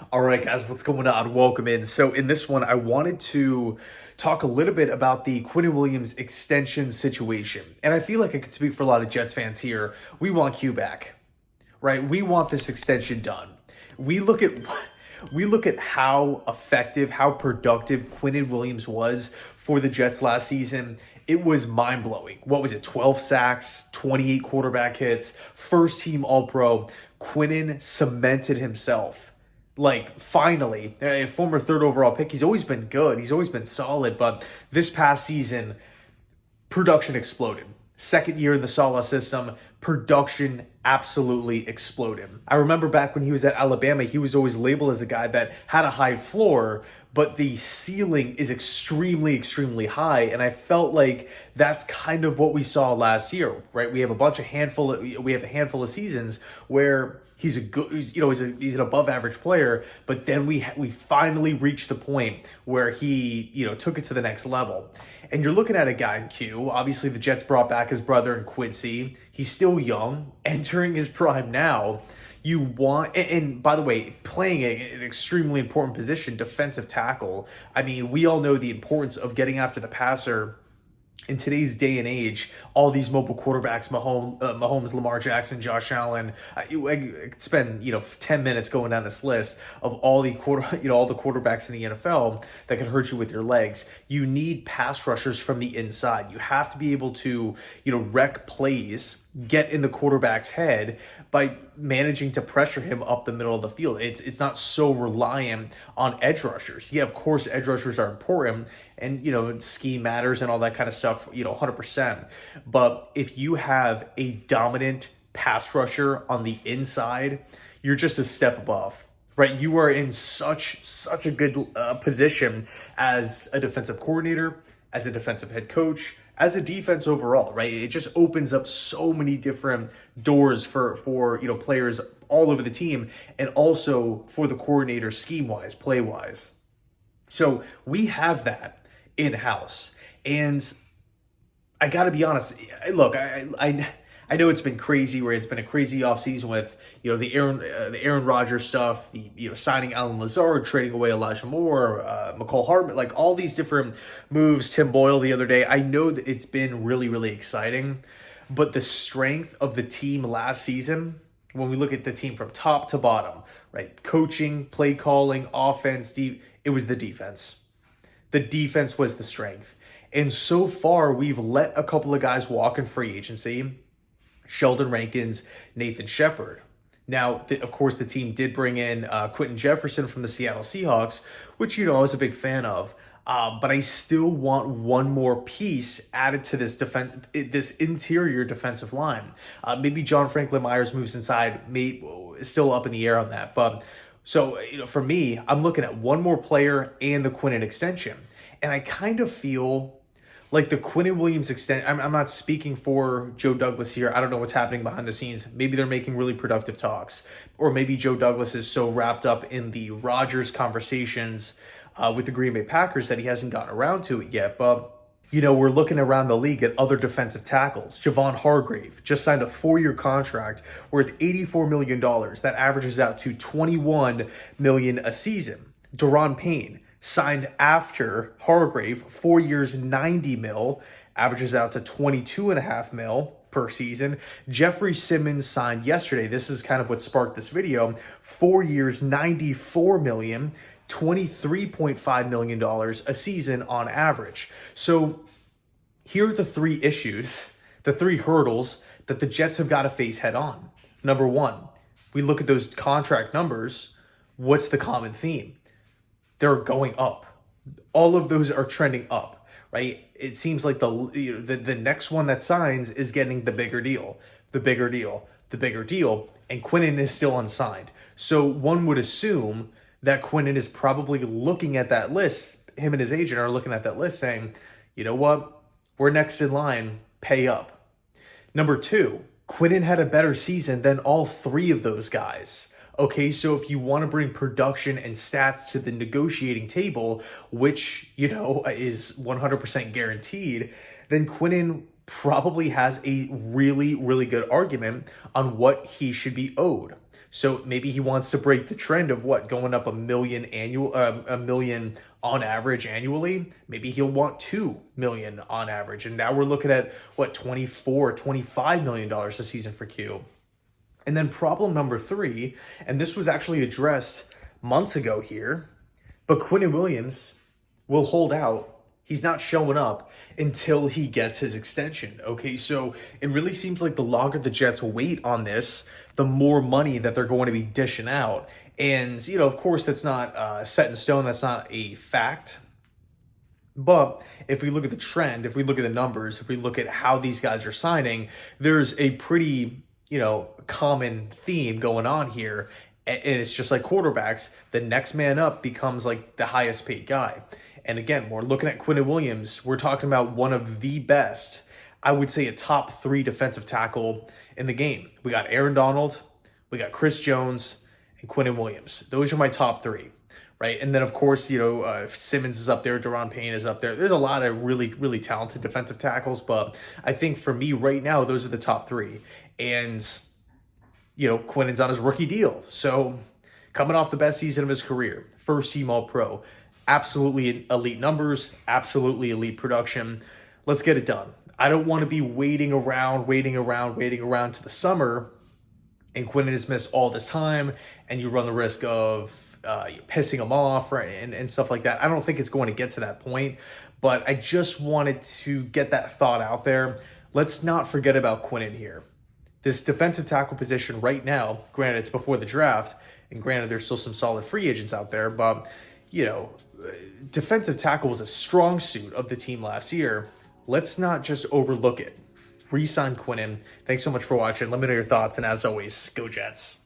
All right, guys, what's going on? Welcome in. So in this one, I wanted to talk a little bit about the Quinnen Williams extension situation. And I feel like I could speak for a lot of Jets fans here. We want Q back, right? We want this extension done. We look at we look at how effective, how productive Quinnen Williams was for the Jets last season. It was mind-blowing. What was it? 12 sacks, 28 quarterback hits, first team All-Pro. Quinnen cemented himself. Like, finally, a former third overall pick. He's always been good. He's always been solid. But this past season, production exploded. Second year in the Saleh system, production absolutely exploded. I remember back when he was at Alabama, he was always labeled as a guy that had a high floor, but the ceiling is extremely, extremely high. And I felt like that's kind of what we saw last year, right? We have a handful of seasons where he's a good, he's an above average player, but then we finally reached the point where he, took it to the next level. And you're looking at a guy in Q. Obviously, the Jets brought back his brother in Quincy. He's still young, entering his prime now. You want, and by the way, playing an extremely important position, defensive tackle. I mean, we all know the importance of getting after the passer. In today's day and age, all these mobile quarterbacks, Mahomes, Lamar Jackson, Josh Allen, I could spend 10 minutes going down this list of all the quarterbacks in the NFL that can hurt you with your legs. You need pass rushers from the inside. You have to be able to wreck plays, get in the quarterback's head by managing to pressure him up the middle of the field. It's not so reliant on edge rushers. Yeah, of course, edge rushers are important, and scheme matters and all that kind of stuff, 100%. But if you have a dominant pass rusher on the inside, you're just a step above, right? You are in such a good position as a defensive coordinator, as a defensive head coach, as a defense overall, right? It just opens up so many different doors for players all over the team, and also for the coordinator scheme-wise, play-wise. So we have that in-house. And I got to be honest, look, I know it's been crazy, where it's been a crazy offseason with the Aaron Rodgers stuff, the signing Alan Lazard, trading away Elijah Moore, McCall Hardman, like all these different moves, Tim Boyle the other day. I know that it's been really, really exciting, but the strength of the team last season, when we look at the team from top to bottom, right? Coaching, play calling, offense, it was the defense. The defense was the strength. And so far, we've let a couple of guys walk in free agency. Sheldon Rankins, Nathan Shepard. Now, of course, the team did bring in Quentin Jefferson from the Seattle Seahawks, which, I was a big fan of. But I still want one more piece added to this interior defensive line. Maybe John Franklin Myers moves inside. Still up in the air on that. But so, for me, I'm looking at one more player and the Quinnen extension. And I kind of feel like the Quinnen Williams extension, I'm not speaking for Joe Douglas here. I don't know what's happening behind the scenes. Maybe they're making really productive talks. Or maybe Joe Douglas is so wrapped up in the Rodgers conversations with the Green Bay Packers that he hasn't gotten around to it yet. But we're looking around the league at other defensive tackles. Javon Hargrave just signed a 4-year contract worth $84 million. That averages out to $21 million a season. Daron Payne signed after Hargrave, 4 years, $90 million, averages out to $22.5 million per season. Jeffrey Simmons signed yesterday. This is kind of what sparked this video. 4 years, $94 million. $23.5 million a season on average. So here are the three issues, the three hurdles that the Jets have got to face head on. Number one, we look at those contract numbers. What's the common theme? They're going up. All of those are trending up, right? It seems like the next one that signs is getting the bigger deal, and Quinnen is still unsigned. So one would assume that Quinnen is probably looking at that list. Him and his agent are looking at that list saying, you know what? We're next in line. Pay up. Number two, Quinnen had a better season than all three of those guys. Okay, so if you want to bring production and stats to the negotiating table, which, is 100% guaranteed, then Quinnen probably has a really, really good argument on what he should be owed. So maybe he wants to break the trend of what, going up a million on average annually. Maybe he'll want 2 million on average. And now we're looking at what, $25 million a season for Q. And then problem number 3, and this was actually addressed months ago here, but Quinnen Williams will hold out. He's not showing up until he gets his extension. Okay, so it really seems like the longer the Jets wait on this, the more money that they're going to be dishing out. And, you know, of course, that's not set in stone. That's not a fact. But if we look at the trend, if we look at the numbers, if we look at how these guys are signing, there's a pretty, you know, common theme going on here. And it's just like quarterbacks. The next man up becomes like the highest paid guy. And again, we're looking at Quinnen Williams. We're talking about one of the best, I would say a top 3 defensive tackle in the game. We got Aaron Donald, we got Chris Jones, and Quinnen Williams. Those are my top 3, right? And then, of course, you know, if Simmons is up there, Daron Payne is up there. There's a lot of really, really talented defensive tackles, but I think for me right now, those are the top 3. And, you know, Quinnen's on his rookie deal. So coming off the best season of his career, first team All-Pro, absolutely elite numbers, absolutely elite production. Let's get it done. I don't want to be waiting around to the summer, and Quinnen has missed all this time, and you run the risk of pissing him off, right, and stuff like that. I don't think it's going to get to that point, but I just wanted to get that thought out there. Let's not forget about Quinnen here. This defensive tackle position right now, granted it's before the draft, and granted there's still some solid free agents out there, but, you know, defensive tackle was a strong suit of the team last year. Let's not just overlook it. Re-sign Quinnen. Thanks so much for watching. Let me know your thoughts. And as always, go Jets.